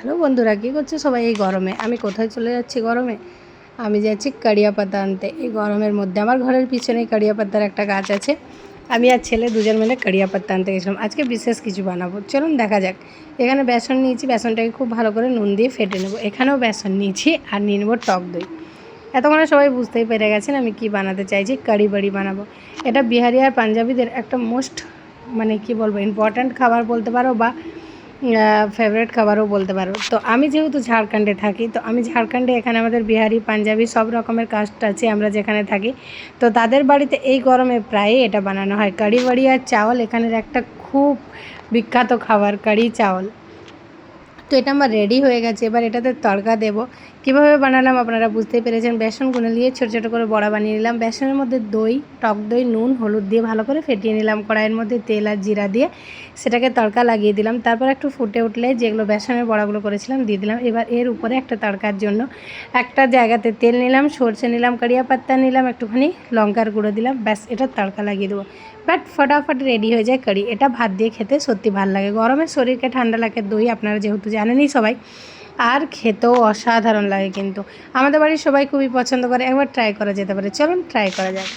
Hello বন্ধুরা, কী করছো সবাই এই গরমে? আমি কোথায় চলে যাচ্ছি গরমে? আমি যাচ্ছি কাড়িয়া পাতা আনতে। এই গরমের মধ্যে আমার ঘরের পিছনে কাড়িয়া পাতার একটা গাছ আছে। আমি আর ছেলে দুজন মিলে কাড়িয়া পাতা আনতে গেছিলাম। আজকে বিশেষ কিছু বানাবো, চলুন দেখা যাক। এখানে বেসন নিয়েছি, বেসনটাকে খুব ভালো করে নুন দিয়ে ফেটে নেবো। এখানেও বেসন নিয়েছি আর নিয়ে নেবো টক দই। এতক্ষণে সবাই বুঝতেই পেরে গেছেন আমি কি বানাতে চাইছি। কাড়ি বাড়ি বানাবো। এটা বিহারি আর পাঞ্জাবিদের একটা মোস্ট কী বলবো, ইম্পর্ট্যান্ট খাবার বলতে পারো বা ফেভারিট খাবারও বলতে পারো। তো আমি যেহেতু ঝাড়খণ্ডে থাকি, তো আমি ঝাড়খণ্ডে এখানে আমাদের বিহারি পাঞ্জাবি সব রকমের কাস্ট আছে আমরা যেখানে থাকি। তো তাদের বাড়িতে এই গরমে প্রায়ই এটা বানানো হয়। কাড়ি বাড়ি আর চাওয়াল এখানের একটা খুব বিখ্যাত খাবার, কাড়ি চাওয়াল। তো এটা আমার রেডি হয়ে গেছে। এবার এটাতে তড়কা দেবো। কীভাবে বানালাম আপনারা বুঝতেই পেরেছেন। বেসন গুলে নিয়ে ছোটো ছোটো করে বড়া বানিয়ে নিলাম। বেসনের মধ্যে দই, টক দই, নুন, হলুদ দিয়ে ভালো করে ফেটিয়ে নিলাম। কড়াইয়ের মধ্যে তেল আর জিরা দিয়ে সেটাকে তড়কা লাগিয়ে দিলাম। তারপর একটু ফুটে উঠলে যেগুলো বেসনের বড়াগুলো করেছিলাম দিয়ে দিলাম। এবার এর উপরে একটা তড়কার জন্য একটা জায়গাতে তেল নিলাম, সরষে নিলাম, কাড়িয়া পাতা নিলাম, একটুখানি লঙ্কার গুঁড়ো দিলাম। ব্যাস, এটা তড়কা লাগিয়ে দেবো। বাট ফটাফট রেডি হয়ে যায় কারি। এটা ভাত দিয়ে খেতে সত্যি ভালো লাগে। গরমে শরীরকে ঠান্ডা লাগে, দই আপনারা যেহেতু জানেনই সবাই, আর খেতেও অসাধারণ লাগে। কিন্তু আমাদের বাড়ির সবাই খুবই পছন্দ করে। একবার ট্রাই করা যেতে পারে, চলুন ট্রাই করা যাক।